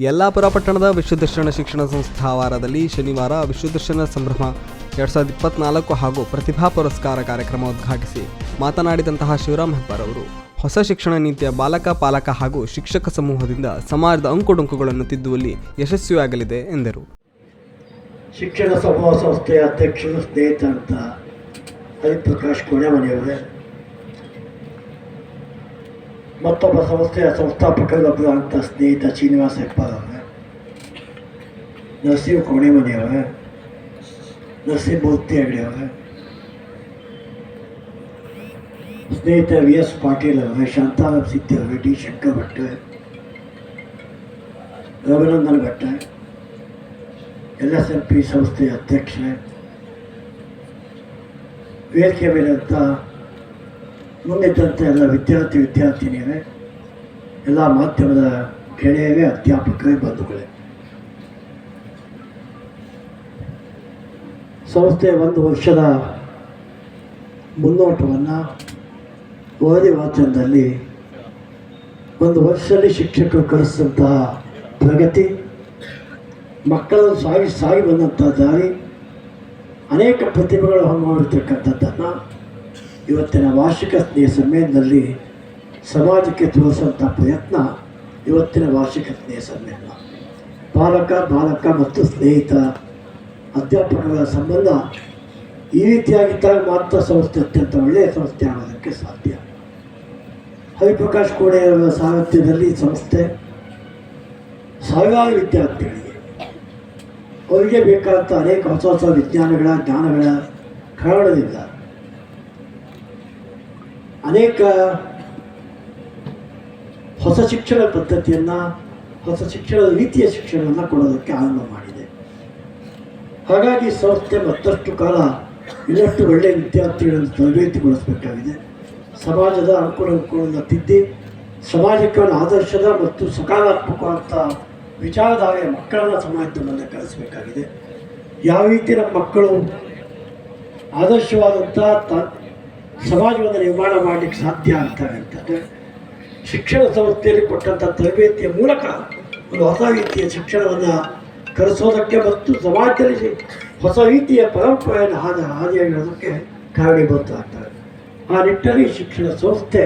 ಯಲ್ಲಾಪುರ ಪಟ್ಟಣದ ವಿಶ್ವದರ್ಶನ ಶಿಕ್ಷಣ ಸಂಸ್ಥಾ ಆವರಣದಲ್ಲಿ ಶನಿವಾರ ವಿಶ್ವದರ್ಶನ ಸಂಭ್ರಮ 2024 ಹಾಗೂ ಪ್ರತಿಭಾ ಪುರಸ್ಕಾರ ಕಾರ್ಯಕ್ರಮ ಉದ್ಘಾಟಿಸಿ ಮಾತನಾಡಿದಂತಹ ಶಿವರಾಮ್ ಹೆಬ್ಬಾರ್ ಅವರು ಹೊಸ ಶಿಕ್ಷಣ ನೀತಿಯ ಬಾಲಕ ಪಾಲಕ ಹಾಗೂ ಶಿಕ್ಷಕ ಸಮೂಹದಿಂದ ಸಮಾಜದ ಅಂಕುಡೊಂಕುಗಳನ್ನು ತಿದ್ದುವಲ್ಲಿ ಯಶಸ್ವಿಯಾಗಲಿದೆ ಎಂದರು. ಶಿಕ್ಷಣ ಸಮೂಹ ಸಂಸ್ಥೆಯ ಅಧ್ಯಕ್ಷರು ಸ್ನೇಹಿತ ಅಂತ ಹರಿಪ್ರಕಾಶ್ ಕೊನೆಮನೆಯವರೇ, ಮತ್ತೊಬ್ಬ ಸಂಸ್ಥೆಯ ಸಂಸ್ಥಾಪಕರೊಬ್ಬರು ಅಂತ ಸ್ನೇಹಿತ ಶ್ರೀನಿವಾಸ ಹೆಬ್ಬಾರ್ ಅವರೇ, ನರಸಿಂಹ ಕೋಣೆಮನೆಯವರೇ, ನರಸಿಂಹಮೂರ್ತಿ ಹೆಗಡೆ ಅವರೇ, ಸ್ನೇಹಿತ VS ಪಾಟೀಲ್ ಅವರೇ, ಶಾಂತಾರಾಮ್ ಸಿದ್ದಿ ಅವರೇ, ಡಿ ಶಂಕರ್ ಭಟ್, ರಘುನಂದನ್ ಭಟ್, LSNP ಸಂಸ್ಥೆಯ ಅಧ್ಯಕ್ಷರೇ, ವೇದಿಕೆ ಮೇಲಂತ ಮುಂದಿದ್ದಂಥ ಎಲ್ಲ ವಿದ್ಯಾರ್ಥಿನಿಯರೇ, ಎಲ್ಲ ಮಾಧ್ಯಮದ ಗೆಳೆಯರೇ, ಅಧ್ಯಾಪಕರೇ, ಬಂಧುಗಳೇ, ಸಂಸ್ಥೆ ಒಂದು ವರ್ಷದ ಮುನ್ನೋಟವನ್ನು ವರದಿ ವಾಚನದಲ್ಲಿ ಒಂದು ವರ್ಷದಲ್ಲಿ ಶಿಕ್ಷಕರು ಕಲಿಸಿದಂತಹ ಪ್ರಗತಿ, ಮಕ್ಕಳನ್ನು ಸಾಗಿ ಬಂದಂಥ ದಾರಿ, ಅನೇಕ ಪ್ರತಿಭೆಗಳು ಹೊಂದಿರತಕ್ಕಂಥದ್ದನ್ನು ಇವತ್ತಿನ ವಾರ್ಷಿಕ ಸ್ನೇಹ ಸಮ್ಮೇಳನದಲ್ಲಿ ಸಮಾಜಕ್ಕೆ ತೋರಿಸುವಂಥ ಪ್ರಯತ್ನ ಇವತ್ತಿನ ವಾರ್ಷಿಕ ಸ್ನೇಹ ಸಮ್ಮೇಳನ. ಬಾಲಕ ಮತ್ತು ಸ್ನೇಹಿತ ಅಧ್ಯಾಪಕರ ಸಂಬಂಧ ಈ ರೀತಿಯಾಗಿದ್ದಾಗ ಮಾತ್ರ ಸಂಸ್ಥೆ ಅತ್ಯಂತ ಒಳ್ಳೆಯ ಸಂಸ್ಥೆ ಆಗೋದಕ್ಕೆ ಸಾಧ್ಯ. ಹರಿಪ್ರಕಾಶ್ ಕೋಣೆಯವರ ಸಾರಥ್ಯದಲ್ಲಿ ಸಂಸ್ಥೆ ಸಾವಿರಾರು ವಿದ್ಯಾರ್ಥಿಗಳಿಗೆ ಅವರಿಗೆ ಬೇಕಾದಂಥ ಅನೇಕ ಹೊಸ ವಿಜ್ಞಾನಗಳ ಜ್ಞಾನಗಳ ಕಾರಣದಿಂದ ಅನೇಕ ಹೊಸ ಶಿಕ್ಷಣ ಪದ್ಧತಿಯನ್ನು, ಹೊಸ ಶಿಕ್ಷಣದ ರೀತಿಯ ಶಿಕ್ಷಣವನ್ನು ಕೊಡೋದಕ್ಕೆ ಆರಂಭ ಮಾಡಿದೆ. ಹಾಗಾಗಿ ಸಂಸ್ಥೆ ಮತ್ತಷ್ಟು ಕಾಲ ಇನ್ನಷ್ಟು ಒಳ್ಳೆಯ ವಿದ್ಯಾರ್ಥಿಗಳನ್ನು ತರಬೇತಿಗೊಳಿಸಬೇಕಾಗಿದೆ. ಸಮಾಜದ ಅನುಕೂಲಗಳನ್ನು ತಿದ್ದಿ ಸಮಾಜಕ್ಕೆ ಒಂದು ಆದರ್ಶದ ಮತ್ತು ಸಕಾರಾತ್ಮಕವಾದಂಥ ವಿಚಾರಧಾರೆಯ ಮಕ್ಕಳನ್ನು ಸಮಾಜದ ಮುಂದೆ ಕಳಿಸಬೇಕಾಗಿದೆ. ಯಾವ ರೀತಿ ನಮ್ಮ ಮಕ್ಕಳು ಆದರ್ಶವಾದಂಥ ಸಮಾಜವನ್ನು ನಿರ್ಮಾಣ ಮಾಡಲಿಕ್ಕೆ ಸಾಧ್ಯ ಆಗ್ತವೆ ಅಂತಂದರೆ ಶಿಕ್ಷಣ ಸಂಸ್ಥೆಯಲ್ಲಿ ಕೊಟ್ಟಂಥ ತರಬೇತಿಯ ಮೂಲಕ ಒಂದು ಹೊಸ ರೀತಿಯ ಶಿಕ್ಷಣವನ್ನು ಕಲಿಸೋದಕ್ಕೆ ಮತ್ತು ಸಮಾಜದಲ್ಲಿ ಹೊಸ ರೀತಿಯ ಪರಂಪರೆಯನ್ನು ಹಾದಿಯಾಗಿರೋದಕ್ಕೆ ಕಾರಣೀಭೂತ ಆಗ್ತವೆ. ಆ ನಿಟ್ಟಿನಲ್ಲಿ ಶಿಕ್ಷಣ ಸಂಸ್ಥೆ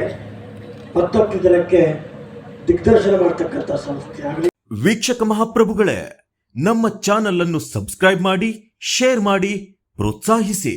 ಮತ್ತೊಂದು ಜನಕ್ಕೆ ದಿಗ್ದರ್ಶನ ಮಾಡ್ತಕ್ಕಂಥ ಸಂಸ್ಥೆ ಆಗಲಿ. ವೀಕ್ಷಕ ಮಹಾಪ್ರಭುಗಳೇ, ನಮ್ಮ ಚಾನಲ್ ಅನ್ನು ಸಬ್ಸ್ಕ್ರೈಬ್ ಮಾಡಿ, ಶೇರ್ ಮಾಡಿ, ಪ್ರೋತ್ಸಾಹಿಸಿ.